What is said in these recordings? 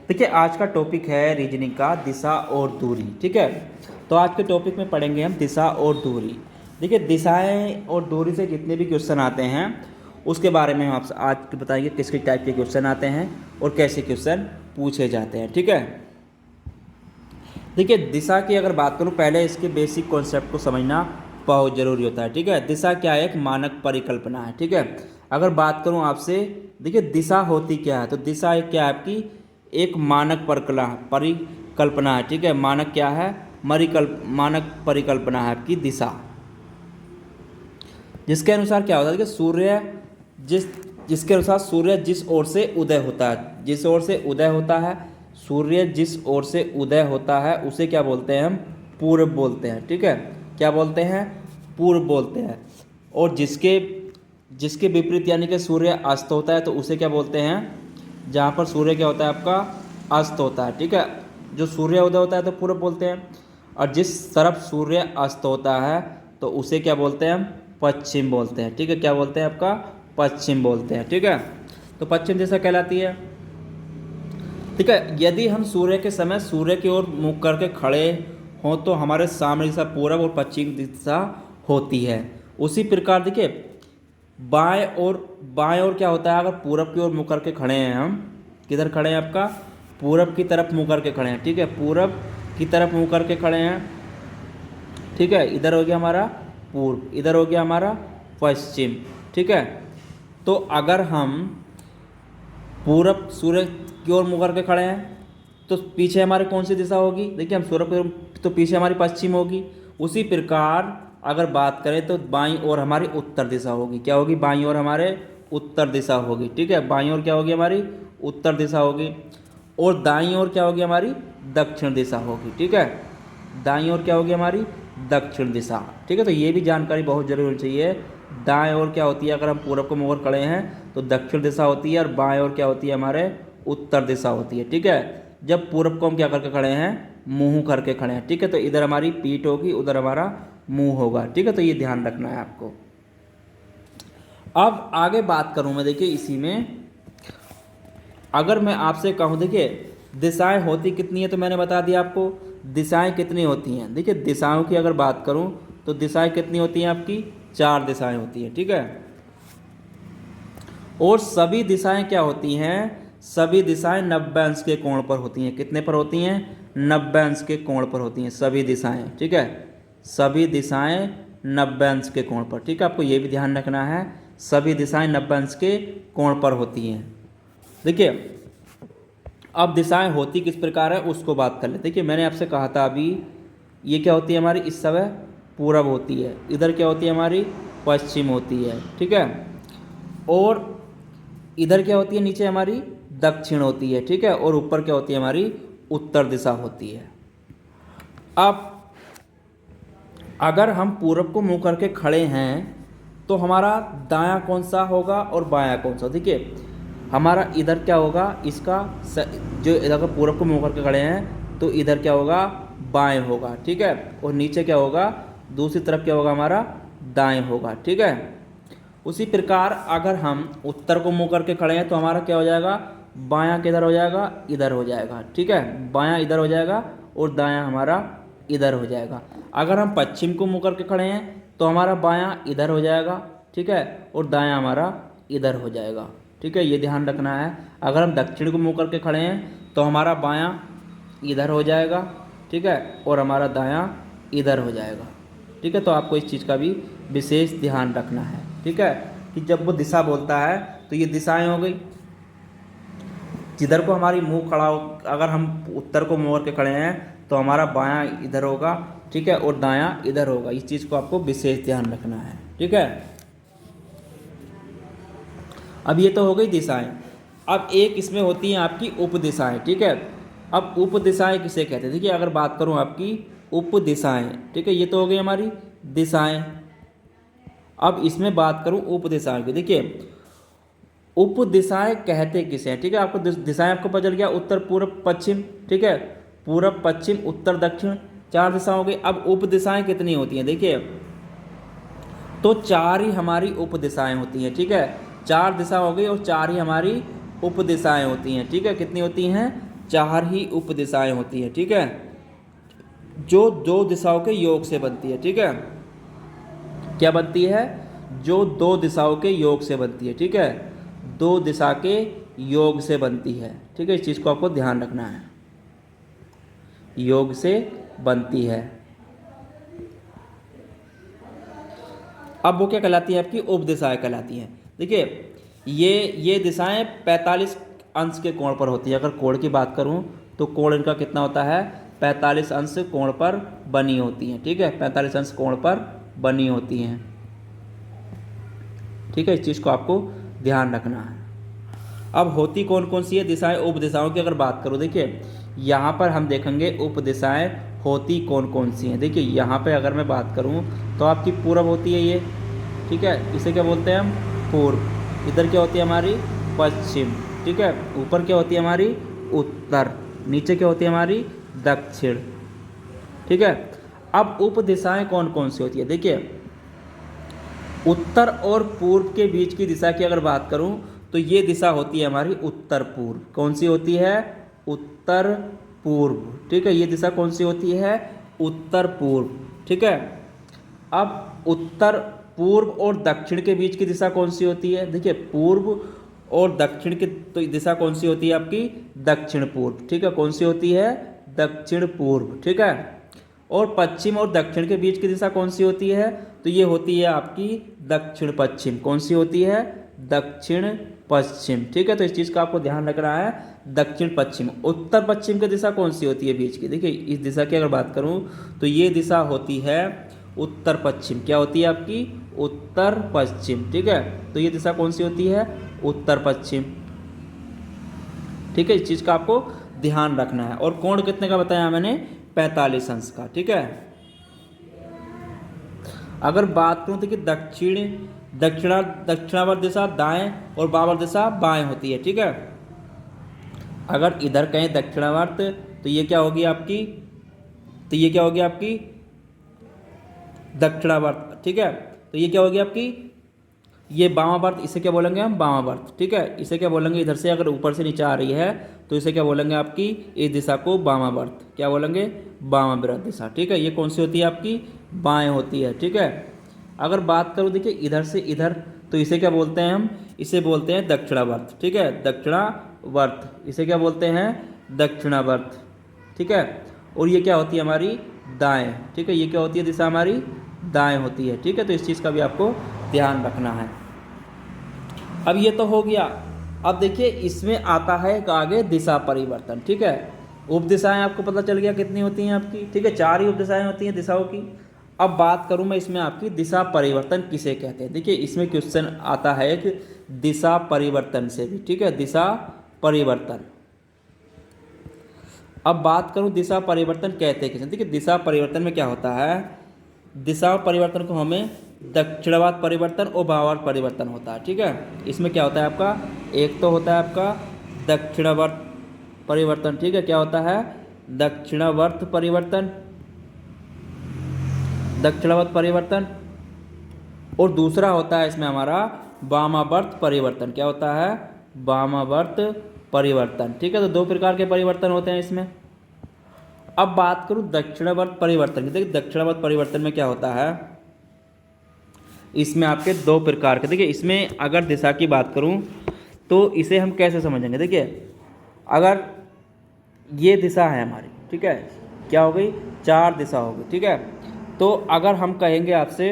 देखिए आज का टॉपिक है रीजनिंग का दिशा और दूरी। ठीक है, तो आज के टॉपिक में पढ़ेंगे हम दिशा और दूरी। देखिए दिशाएं और दूरी से जितने भी क्वेश्चन आते हैं उसके बारे में हम आपसे आज बताएंगे किस किस टाइप के क्वेश्चन आते हैं और कैसे क्वेश्चन पूछे जाते हैं। ठीक है, देखिए दिशा की अगर बात करूं, पहले इसके बेसिक कॉन्सेप्ट को समझना बहुत ज़रूरी होता है। ठीक है, दिशा क्या है? एक मानक परिकल्पना है। ठीक है, अगर बात करूं आपसे, देखिए दिशा होती क्या है, तो दिशा एक क्या है आपकी, एक मानक परिकल्पना है। ठीक है, मानक क्या है? मानक परिकल्पना है आपकी दिशा, जिसके अनुसार क्या होता है कि जिसके अनुसार सूर्य जिस ओर से उदय होता है, जिस ओर से उदय होता है, सूर्य जिस ओर से उदय होता है उसे क्या बोलते हैं? हम पूर्व बोलते हैं। ठीक है, क्या बोलते हैं? पूर्व बोलते हैं। और जिसके जिसके विपरीत यानी कि सूर्य अस्त होता है तो उसे क्या बोलते हैं? जहाँ पर सूर्य क्या होता है आपका? अस्त होता है। ठीक है, जो सूर्य उदय होता है तो पूर्व बोलते हैं, और जिस तरफ सूर्य अस्त होता है तो उसे क्या बोलते हैं? हम पश्चिम बोलते हैं। ठीक है, क्या बोलते हैं आपका? पश्चिम बोलते हैं। ठीक है, तो पश्चिम दिशा कहलाती है। ठीक है, यदि हम सूर्य के समय सूर्य की ओर मुख करके खड़े हों तो हमारे सामने दिशा पूर्व और पश्चिम दिशा होती है। उसी प्रकार देखिए बाएं ओर क्या होता है? अगर पूरब की ओर मुख करके खड़े हैं, हम किधर खड़े हैं आपका? पूरब की तरफ मुँह करके खड़े हैं। ठीक है, पूरब की तरफ मुँह करके खड़े हैं। ठीक है, इधर हो गया हमारा पूर्व, इधर हो गया हमारा पश्चिम। ठीक है, तो अगर हम पूरब सूर्य की ओर मुँह करके खड़े हैं तो पीछे हमारे कौन सी दिशा होगी? देखिए हम सूर्य की ओर, तो पीछे हमारी पश्चिम होगी। उसी प्रकार अगर बात करें तो बाईं ओर हमारी उत्तर दिशा होगी। क्या होगी? बाईं ओर हमारे उत्तर दिशा होगी। ठीक है, बाईं ओर क्या होगी? हमारी उत्तर दिशा होगी। और दाईं ओर क्या होगी? हमारी दक्षिण दिशा होगी। ठीक है, दाईं ओर क्या होगी? हमारी दक्षिण दिशा। ठीक है, तो ये भी जानकारी बहुत जरूरी होनी चाहिए। दाएं ओर क्या होती है? अगर हम पूरब को मुँह कर खड़े हैं तो दक्षिण दिशा होती है, और बाएं ओर क्या होती है? हमारे उत्तर दिशा होती है। ठीक है, जब पूरब को हम क्या करके खड़े हैं? मुँह करके खड़े हैं। ठीक है, तो इधर हमारी पीठ होगी, उधर हमारा मुंह होगा। ठीक है, तो ये ध्यान रखना है आपको। अब आगे बात करूं मैं, देखिए इसी में अगर मैं आपसे कहूं, देखिए दिशाएं होती कितनी है, तो मैंने बता दिया आपको दिशाएं कितनी होती हैं। देखिए दिशाओं की अगर बात करूं तो दिशाएं कितनी होती हैं आपकी? 4 दिशाएं होती हैं। ठीक है, और सभी दिशाएं क्या होती हैं? सभी दिशाएं 90 अंश के कोण पर होती हैं। कितने पर होती हैं? 90 अंश के कोण पर होती हैं सभी दिशाएं। ठीक है, सभी दिशाएं 90 अंश के कोण पर। ठीक है, आपको ये भी ध्यान रखना है, सभी दिशाएं 90 अंश के कोण पर होती हैं। देखिए अब दिशाएं होती किस प्रकार है उसको बात कर ले। देखिए मैंने आपसे कहा था अभी, ये क्या होती है हमारी? इस समय पूरब होती है, इधर क्या होती है हमारी? पश्चिम होती है। ठीक है, और इधर क्या होती है? नीचे हमारी दक्षिण होती है। ठीक है, और ऊपर क्या होती है? हमारी उत्तर दिशा होती है। अब अगर हम पूरब को मुंह करके खड़े हैं तो हमारा दायां कौन सा होगा और बायां कौन सा? देखिए हमारा इधर क्या होगा? इसका जो इधर पूरब को मुंह करके खड़े हैं तो इधर क्या होगा? बाएं होगा। ठीक है, और नीचे क्या होगा? दूसरी तरफ क्या होगा? हमारा दाएं होगा। ठीक है, उसी प्रकार अगर हम उत्तर को मुंह करके खड़े हैं तो हमारा क्या हो जाएगा? बायां किधर हो जाएगा? इधर हो जाएगा। ठीक है, बायां इधर हो जाएगा और दायां हमारा इधर हो जाएगा। अगर हम पश्चिम को मुंह करके खड़े हैं तो हमारा बायां इधर हो जाएगा। ठीक है, और दायां हमारा इधर हो जाएगा। ठीक है, ये ध्यान रखना है। अगर हम दक्षिण को मुंह करके खड़े हैं तो हमारा बायां इधर हो जाएगा। ठीक है, और हमारा दायां इधर हो जाएगा। ठीक है, तो आपको इस चीज़ का भी विशेष ध्यान रखना है। ठीक है, कि जब वो दिशा बोलता है तो ये दिशाएं हो गई। जिधर को हमारी मुंह खड़ा हो, अगर हम उत्तर को मुंह करके खड़े हैं तो हमारा बायां इधर होगा। ठीक है, और दायां इधर होगा। इस चीज़ को आपको विशेष ध्यान रखना है। ठीक है, अब ये तो हो गई दिशाएं। अब एक इसमें होती हैं आपकी उप दिशाएं। ठीक है, अब उप दिशाएं किसे कहते हैं? देखिए अगर बात करूं आपकी उप दिशाएं, ठीक है, ये तो हो गई हमारी दिशाएं। अब इसमें बात करूं उप दिशाएं की। देखिए उप दिशाएं कहते किसे हैं? ठीक है, आपको दिशाएं आपको पता चल गया, उत्तर पूर्व पश्चिम। ठीक है, पूर्व पश्चिम उत्तर दक्षिण 4 दिशा हो गई। अब उप दिशाएं कितनी होती हैं? देखिए तो 4 ही हमारी उप दिशाएं होती हैं। ठीक है, 4 दिशा हो गई और 4 ही हमारी उप दिशाएं होती हैं। ठीक है, कितनी होती हैं? 4 ही उप दिशाएं होती हैं, ठीक है, जो 2 दिशाओं के योग से बनती है, ठीक है। क्या बनती है? जो 2 दिशाओं के योग से बनती है, ठीक है, 2 दिशा के योग से बनती है, ठीक है। इस चीज़ को आपको ध्यान रखना है, योग से बनती है। अब वो क्या कहलाती है? आपकी उपदिशाएं कहलाती हैं। देखिए ये दिशाएं 45 अंश के कोण पर होती है। अगर कोण की बात करूं तो कोण इनका कितना होता है? 45 अंश कोण पर बनी होती हैं, ठीक है, 45 अंश कोण पर बनी होती हैं, ठीक है। इस चीज़ को आपको ध्यान रखना है। अब होती कौन कौन सी है दिशाएं? उप दिशाओं की अगर बात करूं, देखिए यहाँ पर हम देखेंगे उप दिशाएं होती कौन कौन सी हैं। देखिए यहाँ पे अगर मैं बात करूं तो आपकी पूरब होती है ये, ठीक है, इसे क्या बोलते हैं हम? पूर्व। इधर क्या होती है हमारी? पश्चिम, ठीक है। ऊपर क्या होती है हमारी? उत्तर। नीचे क्या होती है हमारी? दक्षिण, ठीक है। अब उप दिशाएं कौन कौन सी होती है? देखिए उत्तर और पूर्व के बीच की दिशा की अगर बात करूं तो ये दिशा होती है हमारी उत्तर पूर्व। कौन सी होती है? उत्तर पूर्व, ठीक है। ये दिशा कौन सी होती है? उत्तर पूर्व, ठीक है। अब उत्तर पूर्व और दक्षिण के बीच की दिशा कौन सी होती है? देखिए पूर्व और दक्षिण की तो दिशा कौन सी होती है आपकी? दक्षिण पूर्व, ठीक है। कौन सी होती है? दक्षिण पूर्व, ठीक है। और पश्चिम और दक्षिण के बीच की दिशा कौन सी होती है? तो ये होती है आपकी दक्षिण पश्चिम। कौन सी होती है? दक्षिण पश्चिम, ठीक है। तो इस चीज़ का आपको ध्यान रखना है, दक्षिण पश्चिम। उत्तर पश्चिम की दिशा कौन सी होती है बीच की? देखिए इस दिशा की अगर बात करूं तो ये दिशा होती है उत्तर पश्चिम। क्या होती है आपकी? उत्तर पश्चिम, ठीक है। तो ये दिशा कौन सी होती है? उत्तर पश्चिम, ठीक है। इस चीज़ का आपको ध्यान रखना है। और कोण कितने का बताया मैंने? 45 अंश का, ठीक है। अगर बात करूं तो कि दक्षिणावर्त दिशा दाएं और वामावर्त दिशा बाएं होती है, ठीक है। अगर इधर कहें दक्षिणावर्त तो ये क्या होगी आपकी? तो ये क्या होगी आपकी? दक्षिणावर्त, ठीक है। तो ये क्या होगी आपकी? ये वामावर्त, इसे क्या बोलेंगे हम? वामावर्त, ठीक है। इसे क्या बोलेंगे? इधर से अगर ऊपर से नीचे आ रही है तो इसे क्या बोलेंगे? आपकी इस दिशा को वामावर्त। क्या बोलेंगे? वामावर्त दिशा, ठीक है। ये कौन सी होती है आपकी? बाएं होती है, ठीक है। अगर बात करूँ देखिए इधर से इधर तो इसे क्या बोलते हैं हम? इसे बोलते हैं दक्षिणावर्त, ठीक है, दक्षिणावर्त। इसे क्या बोलते हैं? दक्षिणावर्त, ठीक है। और ये क्या होती है हमारी? दाएं, ठीक है। ये क्या होती है दिशा हमारी? दाएं होती है, ठीक है। तो इस चीज़ का भी आपको ध्यान रखना है। अब ये तो हो गया। अब देखिए इसमें आता है एक आगे दिशा परिवर्तन, ठीक है। उप दिशाएं आपको पता चल गया कितनी होती हैं आपकी, ठीक है, 4 ही उप दिशाएं होती हैं दिशाओं की। अब बात करूं मैं इसमें आपकी दिशा परिवर्तन किसे कहते हैं। देखिए इसमें क्वेश्चन आता है एक दिशा परिवर्तन से भी, ठीक है, दिशा परिवर्तन। अब बात करूं दिशा परिवर्तन कहते हैं किसे। देखिए दिशा परिवर्तन में क्या होता है? दिशा परिवर्तन को हमें दक्षिणावर्त परिवर्तन और वामावर्त परिवर्तन होता है, ठीक है। इसमें क्या होता है आपका? एक तो होता है आपका दक्षिणावर्त परिवर्तन, ठीक है। क्या होता है? दक्षिणावर्त परिवर्तन, दक्षिणावर्त परिवर्तन। और दूसरा होता है इसमें हमारा वामावर्त परिवर्तन। क्या होता है? वामावर्त परिवर्तन, ठीक है। तो 2 प्रकार के परिवर्तन होते हैं इसमें। अब बात करूं दक्षिणावर्त परिवर्तन की। देखिए दक्षिणावर्त परिवर्तन में क्या होता है? इसमें आपके 2 प्रकार के, देखिए इसमें अगर दिशा की बात करूं तो इसे हम कैसे समझेंगे? देखिए अगर ये दिशा है हमारी, ठीक है, क्या हो गई? 4 दिशा हो गई, ठीक है। तो अगर हम कहेंगे आपसे,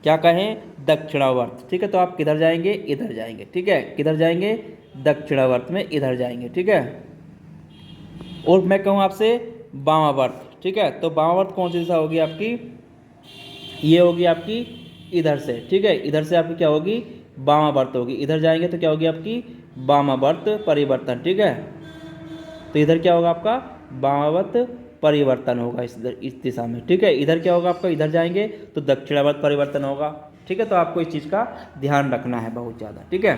क्या कहें? दक्षिणावर्त, ठीक है, तो आप किधर जाएंगे? इधर जाएंगे, ठीक है। किधर जाएंगे? दक्षिणावर्त में इधर जाएंगे, ठीक है। और मैं कहूँ आपसे वामावर्त, ठीक है, तो वामावर्त कौन सी दिशा होगी आपकी? ये होगी आपकी इधर से, ठीक है। इधर से आपकी क्या होगी? वामावर्त होगी। इधर जाएंगे तो क्या होगी आपकी? वामावर्त परिवर्तन, ठीक है। तो इधर क्या होगा आपका? वामावर्त परिवर्तन होगा इस दिशा में, ठीक है। इधर क्या होगा आपका? इधर जाएंगे तो दक्षिणावर्त परिवर्तन होगा, ठीक है। तो आपको इस चीज़ का ध्यान रखना है बहुत ज़्यादा, ठीक है।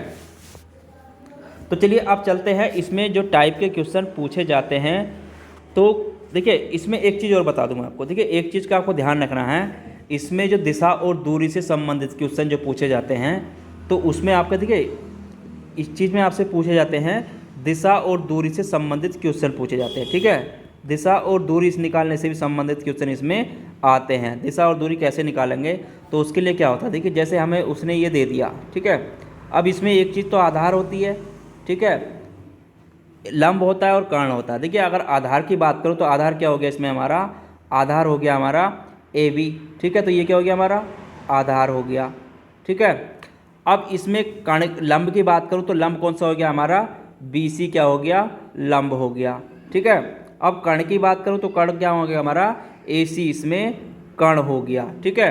तो चलिए अब चलते हैं इसमें जो टाइप के क्वेश्चन पूछे जाते हैं। तो देखिए इसमें एक चीज़ और बता दूँ मैं आपको। देखिए एक चीज़ का आपको ध्यान रखना है, इसमें जो दिशा और दूरी से संबंधित क्वेश्चन जो पूछे जाते हैं तो उसमें आपका देखिए इस चीज़ में आपसे पूछे जाते हैं दिशा और दूरी से संबंधित क्वेश्चन पूछे जाते हैं। ठीक है, दिशा और दूरी से निकालने से भी संबंधित क्वेश्चन इसमें आते हैं। दिशा और दूरी कैसे निकालेंगे, तो उसके लिए क्या होता है, देखिए जैसे हमें उसने ये दे दिया, ठीक है, अब इसमें एक चीज़ तो आधार होती है, ठीक है, लंब होता है और कर्ण होता है। देखिए अगर आधार की बात करूँ तो आधार क्या हो गया इसमें हमारा, आधार हो गया हमारा AB, ठीक है, तो ये क्या हो गया हमारा आधार हो गया। ठीक है, अब इसमें कर्ण लंब की बात करूँ तो लंब कौन सा हो गया हमारा BC क्या हो गया, लंब हो गया। ठीक है, अब कर्ण की बात करूँ तो कर्ण क्या हो गया हमारा AC, इसमें कर्ण हो गया। ठीक है,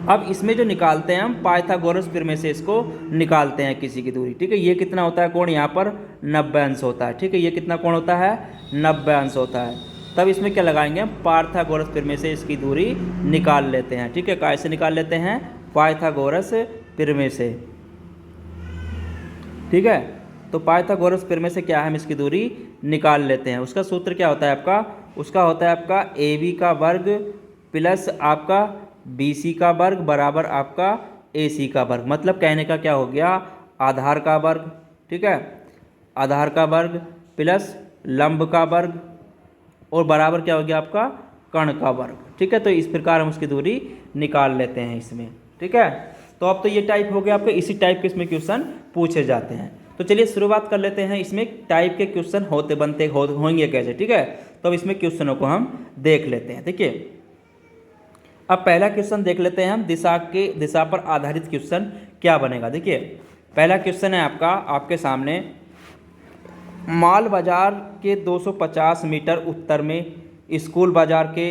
अब इसमें जो निकालते हैं हम पाइथागोरस प्रमेय से इसको निकालते हैं किसी की दूरी। ठीक है, ये कितना होता है कोण, यहाँ पर 90 अंश होता है। ठीक है, ये कितना कोण होता है 90 अंश होता है। तब इसमें क्या लगाएंगे हम, पाइथागोरस प्रमेय से इसकी दूरी निकाल लेते हैं। ठीक है, कैसे निकाल लेते हैं, पाइथागोरस प्रमेय से। ठीक है, तो पाइथागोरस प्रमेय से क्या है, हम इसकी दूरी निकाल लेते हैं। उसका सूत्र क्या होता है आपका, उसका होता है आपका AB का वर्ग प्लस आपका BC का वर्ग बराबर आपका AC का वर्ग। मतलब कहने का क्या हो गया, आधार का वर्ग, ठीक है, आधार का वर्ग प्लस लंब का वर्ग और बराबर क्या हो गया आपका कर्ण का वर्ग। ठीक है, तो इस प्रकार हम उसकी दूरी निकाल लेते हैं इसमें। ठीक है, तो अब तो ये टाइप हो गया आपके, इसी टाइप के इसमें क्वेश्चन पूछे जाते हैं। तो चलिए शुरुआत कर लेते हैं, इसमें टाइप के क्वेश्चन होते बनते होंगे कैसे। ठीक है, तो अब इसमें क्वेश्चनों को हम देख लेते हैं। देखिए अब पहला क्वेश्चन देख लेते हैं हम, दिशा पर आधारित क्वेश्चन क्या बनेगा। देखिए पहला क्वेश्चन है आपका, आपके सामने माल बाजार के 250 मीटर उत्तर में, स्कूल बाजार के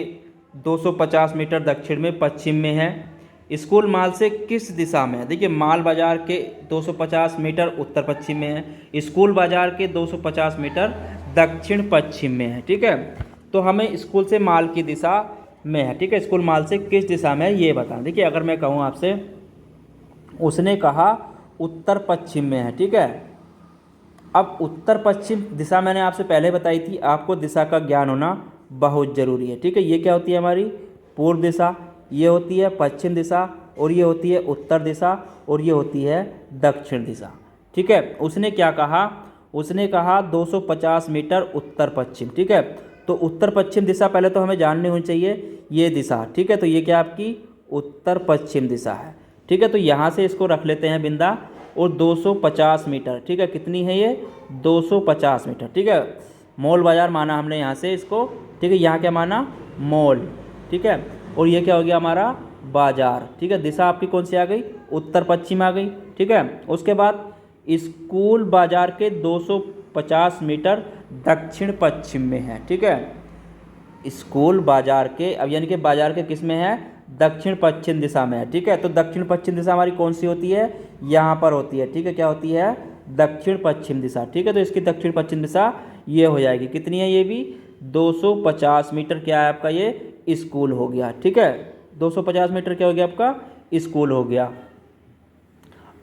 250 मीटर दक्षिण में पश्चिम में है। स्कूल माल से किस दिशा में है, देखिए माल बाजार के 250 मीटर उत्तर पश्चिम में है, स्कूल बाजार के 250 मीटर दक्षिण पश्चिम में है। ठीक है, तो हमें स्कूल से माल की दिशा में है। ठीक है, स्कूल माल से किस दिशा में है ये बताएं। देखिए अगर मैं कहूँ आपसे, उसने कहा उत्तर पश्चिम में है। ठीक है, अब उत्तर पश्चिम दिशा मैंने आपसे पहले बताई थी, आपको दिशा का ज्ञान होना बहुत ज़रूरी है। ठीक है, ये क्या होती है हमारी पूर्व दिशा, ये होती है पश्चिम दिशा, और ये होती है उत्तर दिशा, और ये होती है दक्षिण दिशा। ठीक है, उसने क्या कहा, उसने कहा 250 मीटर उत्तर पश्चिम। ठीक है, तो उत्तर पश्चिम दिशा पहले तो हमें जाननी होनी चाहिए, ये दिशा। ठीक है, तो ये क्या आपकी उत्तर पश्चिम दिशा है। ठीक है, तो यहाँ से इसको रख लेते हैं बिंदा, और 250 मीटर। ठीक है, कितनी है ये 250 मीटर। ठीक है, मॉल बाजार माना हमने यहाँ से इसको। ठीक है, यहाँ क्या माना मॉल। ठीक है, और ये क्या हो गया हमारा बाजार। ठीक है, दिशा आपकी कौन सी आ गई, उत्तर पश्चिम आ गई। ठीक है, उसके बाद स्कूल बाजार के 250 मीटर दक्षिण पश्चिम में है। ठीक है, स्कूल बाजार के, अब यानी कि बाजार के किस में है, दक्षिण पश्चिम दिशा में है। ठीक है, तो दक्षिण पश्चिम दिशा हमारी कौन सी होती है, यहाँ पर होती है। ठीक है, क्या होती है दक्षिण पश्चिम दिशा। ठीक है, तो इसकी दक्षिण पश्चिम दिशा ये हो जाएगी, कितनी है ये भी 250 मीटर। क्या है आपका ये स्कूल हो गया। ठीक है, 250 मीटर क्या हो गया आपका स्कूल हो गया।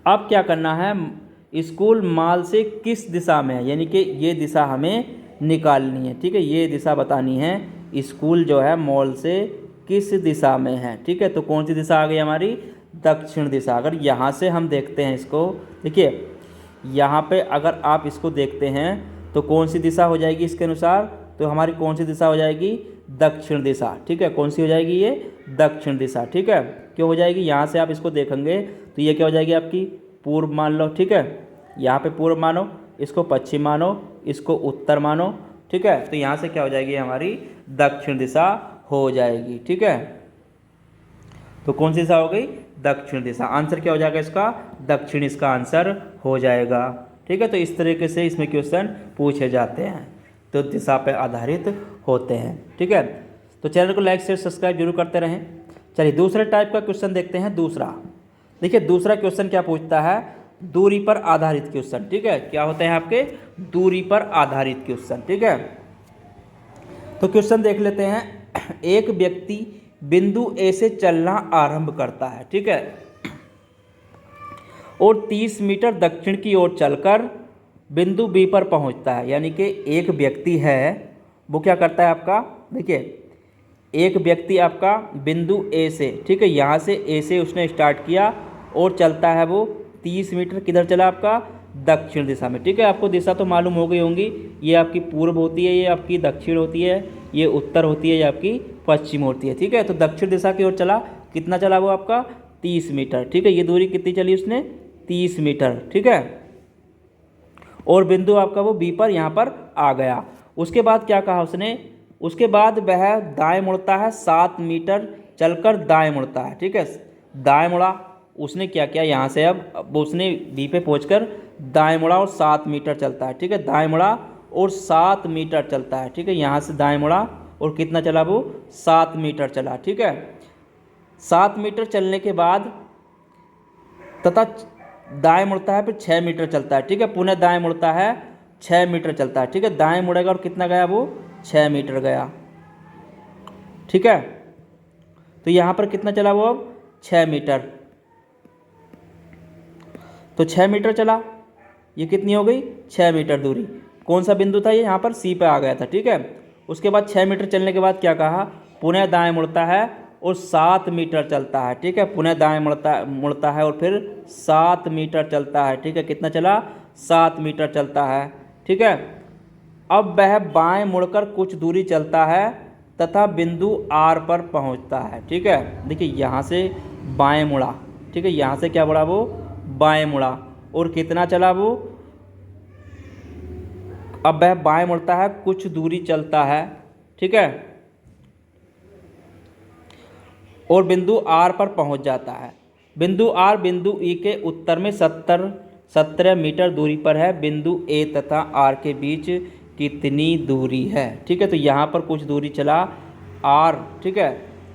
अब क्या करना है, स्कूल माल से किस दिशा में है, यानी कि ये दिशा हमें निकालनी है। ठीक है, ये दिशा बतानी है, स्कूल जो है मॉल से किस दिशा में है। ठीक है, तो कौन सी दिशा आ गई हमारी दक्षिण दिशा। अगर यहाँ से हम देखते हैं इसको, देखिए यहाँ पे अगर आप इसको देखते हैं तो कौन सी दिशा हो जाएगी इसके अनुसार, तो हमारी कौन सी दिशा हो जाएगी दक्षिण दिशा। ठीक है, कौन सी हो जाएगी ये दक्षिण दिशा। ठीक है, क्यों हो जाएगी, यहाँ से आप इसको देखेंगे तो ये क्या हो जाएगी आपकी पूर्व मान लो। ठीक है, यहाँ पे पूर्व मानो, इसको पश्चिम मानो, इसको उत्तर मानो। ठीक है, तो यहाँ से क्या हो जाएगी हमारी दक्षिण दिशा हो जाएगी। ठीक है, तो कौन सी दिशा हो गई दक्षिण दिशा। आंसर क्या हो जाएगा इसका दक्षिण, इसका आंसर हो जाएगा। ठीक है, तो इस तरीके से इसमें क्वेश्चन पूछे जाते हैं, तो दिशा पर आधारित होते हैं। ठीक है, तो चैनल को लाइक शेयर सब्सक्राइब जरूर करते रहें। चलिए दूसरे टाइप का क्वेश्चन देखते हैं। दूसरा देखिए, दूसरा क्वेश्चन क्या पूछता है, दूरी पर आधारित क्वेश्चन। ठीक है, क्या होते हैं आपके दूरी पर आधारित क्वेश्चन। ठीक है, तो क्वेश्चन देख लेते हैं। एक व्यक्ति बिंदु ए से चलना आरंभ करता है। ठीक है, और 30 मीटर दक्षिण की ओर चलकर बिंदु बी पर पहुंचता है। यानी कि एक व्यक्ति है, वो क्या करता है आपका, देखिए एक व्यक्ति आपका बिंदु ए से, ठीक है, यहाँ से ए से उसने स्टार्ट किया और चलता है वो 30 मीटर, किधर चला आपका दक्षिण दिशा में। ठीक है, आपको दिशा तो मालूम हो गई होंगी, ये आपकी पूर्व होती है, ये आपकी दक्षिण होती है, ये उत्तर होती है, ये आपकी पश्चिम होती है। ठीक है, तो दक्षिण दिशा की ओर चला, कितना चला वो आपका 30 मीटर। ठीक है, ये दूरी कितनी चली उसने 30 मीटर। ठीक है, और बिंदु आपका वो बी पर यहाँ पर आ गया। उसके बाद क्या कहा उसने, उसके बाद वह दाएं मुड़ता है, 7 मीटर चलकर दाएं मुड़ता है। ठीक है, दाएं मुड़ा, उसने क्या किया यहाँ से, अब उसने बी पे पहुंचकर दाएं मुड़ा और 7 मीटर चलता है। ठीक है, दाएं मुड़ा और 7 मीटर चलता है। ठीक है, यहाँ से दाएं मुड़ा और कितना चला वो 7 मीटर चला। ठीक है, 7 मीटर चलने के बाद तथा दाएं मुड़ता है, फिर 6 मीटर चलता है। ठीक है, पुनः दाएं मुड़ता है, 6 मीटर चलता है। ठीक है, दाएं मुड़ेगा और कितना गया वो 6 मीटर गया। ठीक है, तो यहाँ पर कितना चला वो अब 6 मीटर, तो 6 मीटर चला, ये कितनी हो गई 6 मीटर दूरी। कौन सा बिंदु था ये, यहाँ पर सी पे आ गया था। ठीक है, उसके बाद 6 मीटर चलने के बाद क्या कहा, पुनः दाएं मुड़ता है और 7 मीटर चलता है। ठीक है, पुनः दाएं मुड़ता है और फिर 7 मीटर चलता है। ठीक है, कितना चला 7 मीटर चलता है। ठीक है, अब वह बाएं मुड़कर कुछ दूरी चलता है तथा बिंदु आर पर पहुंचता है। ठीक है, देखिए यहाँ से बाएं मुड़ा। ठीक है, यहाँ से क्या मुड़ा वो बाएं मुड़ा और कितना चला वो, अब वह बाएं मुड़ता है, कुछ दूरी चलता है। ठीक है, और बिंदु आर पर पहुंच जाता है। बिंदु आर बिंदु ई के उत्तर में 17 मीटर दूरी पर है। बिंदु ए तथा आर के बीच कितनी दूरी है। ठीक है, तो यहाँ पर कुछ दूरी चला आर। ठीक है,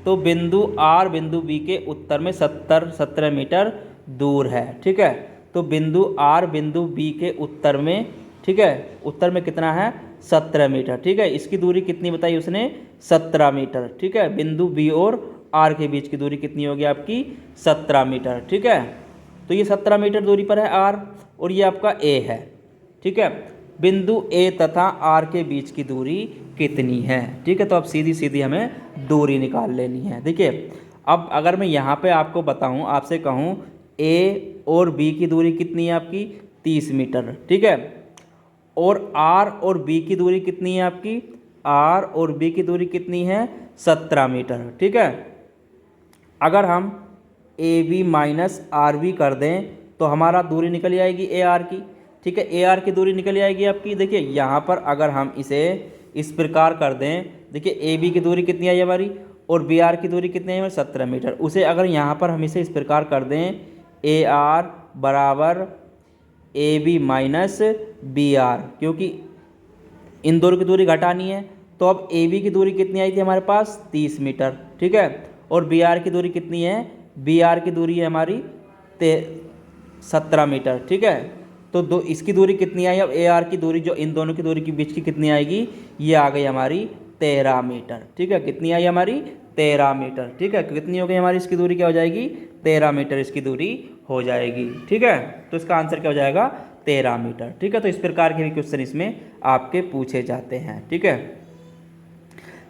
तो बिंदु आर बिंदु बी के उत्तर में 17 मीटर दूर है। ठीक है, तो बिंदु आर बिंदु बी के उत्तर में, ठीक है, उत्तर में कितना है 17 मीटर। ठीक है, इसकी दूरी कितनी बताई उसने 17 मीटर। ठीक है, बिंदु बी और आर के बीच की दूरी कितनी होगी आपकी 17 मीटर। ठीक है, तो ये 17 मीटर दूरी पर है आर और ये आपका ए है। ठीक है, बिंदु ए तथा आर के बीच की दूरी कितनी है। ठीक है, तो अब सीधी सीधी हमें दूरी निकाल लेनी है। देखिए, अब अगर मैं यहाँ पे आपको बताऊँ, आपसे कहूँ ए और बी की दूरी कितनी है आपकी 30 मीटर। ठीक है, और आर और बी की दूरी कितनी है आपकी, आर और बी की दूरी कितनी है 17 मीटर। ठीक है, अगर हम A B minus R B कर दें तो हमारा दूरी निकल आएगी ए आर की। ठीक है, ए आर की दूरी निकल आएगी आपकी। देखिए यहाँ पर अगर हम इसे इस प्रकार कर दें, देखिए ए बी की दूरी कितनी आई हमारी और बी आर की दूरी कितनी है 17 मीटर। उसे अगर यहाँ पर हम इसे इस प्रकार कर दें, ए आर बराबर A B minus B R, क्योंकि इन दोनों की दूरी घटानी है, तो अब ए बी की दूरी कितनी आई थी हमारे पास 30 मीटर। ठीक है, और बी आर की दूरी कितनी है, बी आर की दूरी है हमारी 17 मीटर। ठीक है, तो दो इसकी दूरी कितनी आई, अब ए आर की दूरी जो इन दोनों की दूरी के बीच की कितनी आएगी, ये आ गई हमारी 13 मीटर। ठीक है, कितनी आई हमारी 13 मीटर। ठीक है, कितनी हो गई हमारी इसकी दूरी, क्या हो जाएगी 13 मीटर इसकी दूरी हो जाएगी। ठीक है, तो इसका आंसर क्या हो जाएगा 13 मीटर। ठीक है, तो इस प्रकार के भी क्वेश्चन इसमें आपके पूछे जाते हैं। ठीक है,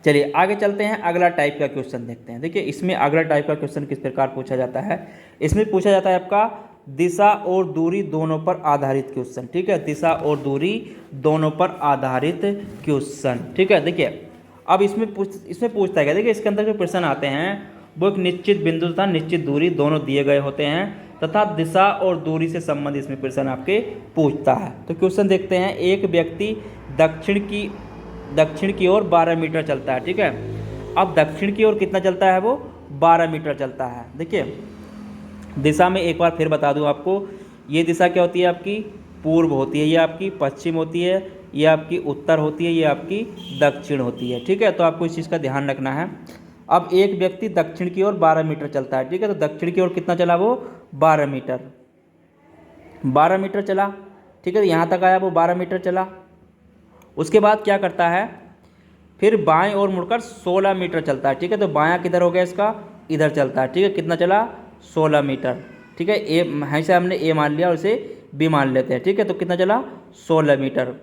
चलिए आगे चलते हैं, अगला टाइप का क्वेश्चन देखते हैं। देखिए इसमें अगला टाइप का क्वेश्चन किस प्रकार पूछा जाता है, इसमें पूछा जाता है आपका दिशा और दूरी दोनों पर आधारित क्वेश्चन। ठीक है, दिशा और दूरी दोनों पर आधारित क्वेश्चन। ठीक है, देखिए अब इसमें पूछता है क्या, देखिए इसके अंदर जो प्रश्न आते हैं वो एक निश्चित बिंदु तथा निश्चित दूरी दोनों दिए गए होते हैं तथा दिशा और दूरी से संबंधित इसमें प्रश्न आपके पूछता है। तो क्वेश्चन देखते हैं, एक व्यक्ति दक्षिण की ओर 12 मीटर चलता है। ठीक है, अब दक्षिण की ओर कितना चलता है वो 12 मीटर चलता है। देखिए दिशा में एक बार फिर बता दूं आपको, ये दिशा क्या होती है आपकी पूर्व होती है, ये आपकी पश्चिम होती है, ये आपकी उत्तर होती है, ये आपकी दक्षिण होती है। ठीक है, तो आपको इस चीज़ का ध्यान रखना है। अब एक व्यक्ति दक्षिण की ओर 12 मीटर चलता है। ठीक है, तो दक्षिण की ओर कितना चला वो 12 मीटर, 12 मीटर चला। ठीक है, तो यहाँ तक आया वो 12 मीटर चला। उसके बाद क्या करता है, फिर बाएं ओर मुड़कर 16 मीटर चलता है। ठीक है, तो बायां किधर हो गया इसका, इधर चलता है। ठीक है, कितना चला 16 मीटर। ठीक है, ए ऐसे हमने ए मान लिया और इसे बी मान लेते हैं। ठीक है, तो कितना चला 16 मीटर।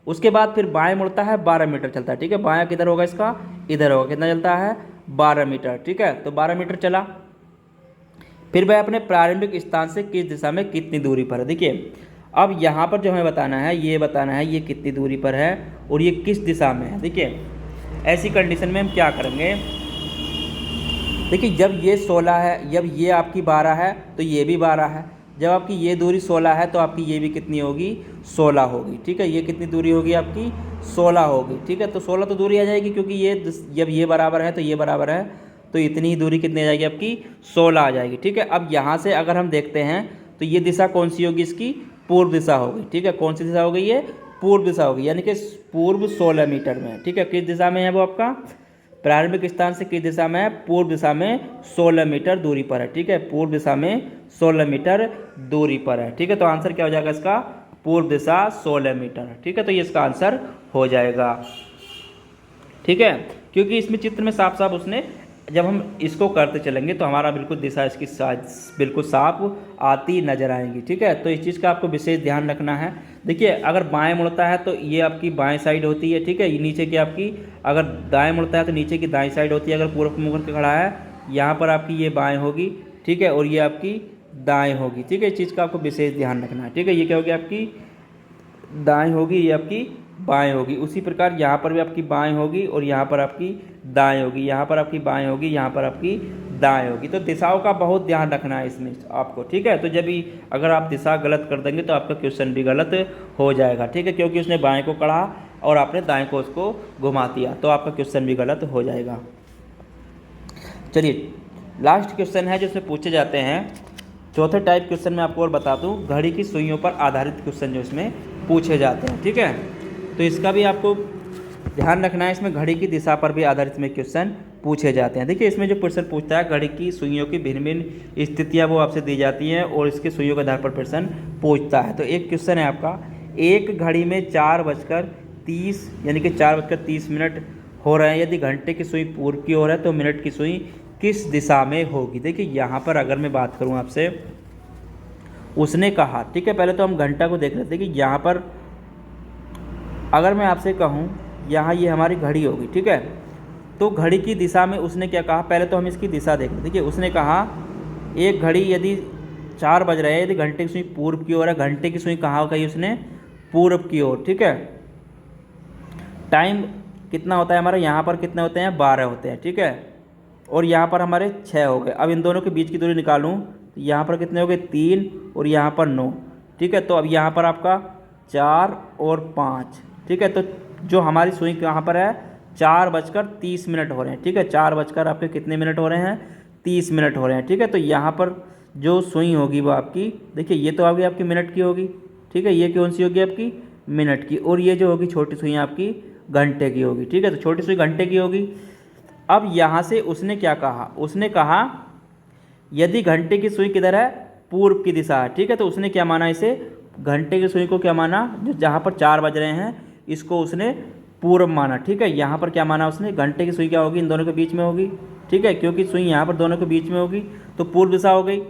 उसके बाद फिर बाएं मुड़ता है 12 मीटर चलता है। ठीक है, बायां किधर होगा इसका, इधर होगा, कितना चलता है 12 मीटर। ठीक है, तो 12 मीटर चला। फिर वह अपने प्रारंभिक स्थान से किस दिशा में कितनी दूरी पर है। देखिए अब यहाँ पर जो हमें बताना है, ये बताना है ये कितनी दूरी पर है और ये किस दिशा में है। देखिए ऐसी कंडीशन में हम क्या करेंगे, देखिए जब ये 16 है, जब ये आपकी 12 है तो ये भी 12 है, जब आपकी ये दूरी 16 है तो आपकी ये भी कितनी होगी, 16 होगी। ठीक है, ये कितनी दूरी होगी आपकी, 16 होगी। ठीक है, तो 16 तो दूरी आ जाएगी, क्योंकि ये जब ये बराबर है तो ये बराबर है, तो इतनी ही दूरी कितनी आ जाएगी आपकी, 16 आ जाएगी। ठीक है, अब यहाँ से अगर हम देखते हैं तो ये दिशा कौन सी होगी, इसकी पूर्व दिशा होगी। ठीक है, कौन सी दिशा हो गई, ये पूर्व दिशा होगी, यानी कि पूर्व 16 मीटर में। ठीक है, किस दिशा में है वो आपका, प्रारंभिक स्थान से किस दिशा में है, पूर्व दिशा में 16 मीटर दूरी पर है। ठीक है, पूर्व दिशा में 16 मीटर दूरी पर है। ठीक है, तो आंसर क्या हो जाएगा इसका, पूर्व दिशा 16 मीटर। ठीक है, तो ये इसका आंसर हो जाएगा। ठीक है, क्योंकि इसमें चित्र में साफ साफ उसने, जब हम इसको करते चलेंगे तो हमारा बिल्कुल दिशा इसकी बिल्कुल साफ आती नजर आएंगी। ठीक है, तो इस चीज़ का आपको विशेष ध्यान रखना है। देखिए अगर बाएं मुड़ता है तो ये आपकी बाएं साइड होती है। ठीक है, ये नीचे की आपकी, अगर दाएं मुड़ता है तो नीचे की दाएं साइड होती है। अगर पूर्व मुड़ के खड़ा है, यहाँ पर आपकी ये बाएं होगी। ठीक है, और ये आपकी दाएं होगी। ठीक है, इस चीज़ का आपको विशेष ध्यान रखना है। ठीक है, ये क्या होगी, आपकी दाएं होगी, ये आपकी बाएं होगी। उसी प्रकार यहाँ पर भी आपकी बाएं होगी और यहाँ पर आपकी दाएं होगी, यहाँ पर आपकी बाएं होगी, यहाँ पर आपकी दाएं होगी। तो दिशाओं का बहुत ध्यान रखना है इसमें आपको। ठीक है, तो जब भी अगर आप दिशा गलत कर देंगे तो आपका क्वेश्चन भी गलत हो जाएगा। ठीक है, क्योंकि उसने बाएं को कढ़ा और आपने दाएं को उसको घुमा दिया, तो आपका क्वेश्चन भी गलत हो जाएगा। चलिए लास्ट क्वेश्चन है जो इसमें पूछे जाते हैं, चौथे टाइप क्वेश्चन में आपको और बता दूं, घड़ी की सुइयों पर आधारित क्वेश्चन जो इसमें पूछे जाते हैं। ठीक है, तो इसका भी आपको ध्यान रखना है, इसमें घड़ी की दिशा पर भी आधारित में क्वेश्चन पूछे जाते हैं। देखिए इसमें जो प्रश्न पूछता है, घड़ी की सुइयों की भिन्न भिन्न स्थितियाँ वो आपसे दी जाती हैं और इसके सुइयों के आधार पर प्रश्न पूछता है। तो एक क्वेश्चन है आपका, एक घड़ी में 4:30 यानी कि 4:30 हो रहे हैं, यदि घंटे की सुई पूर्व की ओर है तो मिनट की सुई किस दिशा में होगी। देखिए यहाँ पर अगर मैं बात करूँ आपसे, उसने कहा, ठीक है पहले तो हम घंटा को देख लेते हैं कि यहाँ पर अगर मैं आपसे कहूँ यहाँ ये हमारी घड़ी होगी। ठीक है, तो घड़ी की दिशा में उसने क्या कहा, पहले तो हम इसकी दिशा देख लेते। देखिए उसने कहा एक घड़ी यदि 4 बज रहे हैं, यदि घंटे की सुई पूर्व की ओर है, घंटे की सुई कहाँ कही उसने, पूर्व की ओर। ठीक है, टाइम कितना होता है हमारा, यहाँ पर कितने होते हैं, 12 होते हैं। ठीक है, और यहाँ पर हमारे 6 हो गए। अब इन दोनों के बीच की दूरी निकालूँ तो यहाँ पर कितने हो गए, 3 और यहाँ पर 9। ठीक है, तो अब यहाँ पर आपका 4 और 5। ठीक है, तो जो हमारी सुई कहाँ पर है, 4:30 हो रहे हैं। ठीक है, 4 बजकर आपके कितने मिनट हो रहे हैं, 30 मिनट हो रहे हैं। ठीक है, तो यहाँ पर जो सुई होगी वो आपकी, देखिए ये तो होगी आपकी मिनट की होगी। ठीक है, ये कौन सी होगी आपकी, मिनट की, और ये जो होगी छोटी सुई आपकी घंटे की होगी। ठीक है, तो छोटी सुई घंटे की होगी। अब यहाँ से उसने क्या कहा, उसने कहा यदि घंटे की सुई किधर है, पूर्व की दिशा है। ठीक है, तो उसने क्या माना, इसे घंटे की सुई को क्या माना, जो जहाँ पर 4 बज रहे हैं इसको उसने पूर्व माना। ठीक है, यहाँ पर क्या माना उसने, घंटे की सुई क्या होगी, इन दोनों के बीच में होगी। ठीक है, क्योंकि सुई यहाँ पर दोनों के बीच में होगी तो पूर्व दिशा हो गई।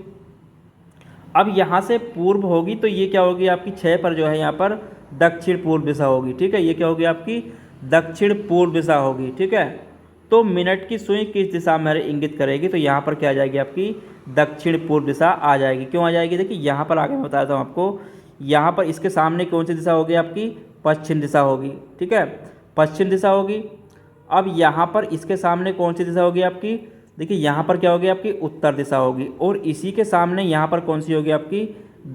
अब यहाँ से पूर्व होगी तो ये क्या होगी आपकी 6 पर जो है यहाँ पर दक्षिण पूर्व दिशा होगी। ठीक है, ये क्या होगी आपकी दक्षिण पूर्व दिशा होगी। ठीक है, तो मिनट की सुई किस दिशा में इंगित करेगी, तो यहाँ पर क्या आ जाएगी आपकी दक्षिण पूर्व दिशा आ जाएगी। क्यों आ जाएगी, देखिए यहाँ पर आगे मैं बताता हूँ आपको, यहाँ पर इसके सामने कौन सी दिशा होगी आपकी, पश्चिम दिशा होगी। ठीक है, पश्चिम दिशा होगी। अब यहाँ पर इसके सामने कौन सी दिशा होगी आपकी, देखिए यहाँ पर क्या होगी आपकी उत्तर दिशा होगी, और इसी के सामने यहाँ पर कौन सी होगी आपकी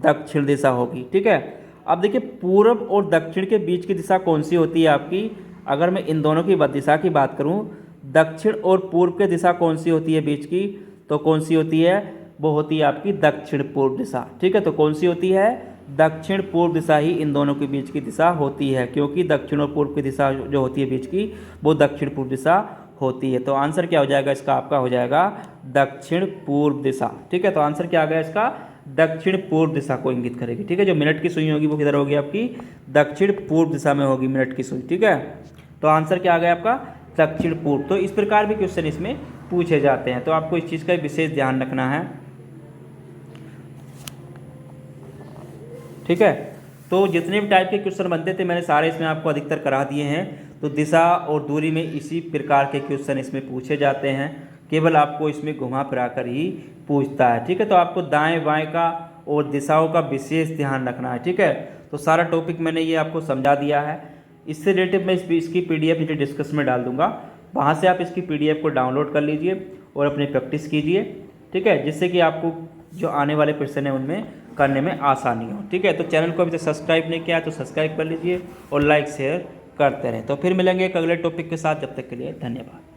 दक्षिण दिशा होगी। ठीक है, अब देखिए पूर्व और दक्षिण के बीच की दिशा कौन सी होती है आपकी, अगर मैं इन दोनों की दिशा की बात करूँ, दक्षिण और पूर्व की दिशा कौन सी होती है बीच की, तो कौन सी होती है, वो होती है आपकी दक्षिण पूर्व दिशा। ठीक है, तो कौन सी होती है, दक्षिण पूर्व दिशा ही इन दोनों के बीच की दिशा होती है, क्योंकि दक्षिण और पूर्व की दिशा जो होती है बीच की, वो दक्षिण पूर्व दिशा होती है। तो आंसर क्या हो जाएगा इसका, आपका हो जाएगा दक्षिण पूर्व दिशा। ठीक है, तो आंसर क्या आ गया इसका, दक्षिण पूर्व दिशा को इंगित करेगी। ठीक है, जो मिनट की सुई होगी वो किधर होगी आपकी दक्षिण पूर्व दिशा में होगी मिनट की सुई। ठीक है, तो आंसर क्या आ गया आपका दक्षिण पूर्व। तो इस प्रकार भी क्वेश्चन इसमें पूछे जाते हैं, तो आपको इस चीज़ का विशेष ध्यान रखना है। ठीक है, तो जितने भी टाइप के क्वेश्चन बनते थे मैंने सारे इसमें आपको अधिकतर करा दिए हैं। तो दिशा और दूरी में इसी प्रकार के क्वेश्चन इसमें पूछे जाते हैं, केवल आपको इसमें घुमा फिरा कर ही पूछता है। ठीक है, तो आपको दाएं बाएं का और दिशाओं का विशेष ध्यान रखना है। ठीक है, तो सारा टॉपिक मैंने ये आपको समझा दिया है। इससे रिलेटेड मैं इसकी PDF नीचे डिस्क्रिप्शन में डाल दूंगा, वहाँ से आप इसकी PDF को डाउनलोड कर लीजिए और अपनी प्रैक्टिस कीजिए। ठीक है, जिससे कि आपको जो आने वाले क्वेश्चन है उनमें करने में आसानी हो। ठीक है, तो चैनल को अभी तक सब्सक्राइब नहीं किया है तो सब्सक्राइब कर लीजिए और लाइक शेयर करते रहें। तो फिर मिलेंगे एक अगले टॉपिक के साथ, जब तक के लिए धन्यवाद।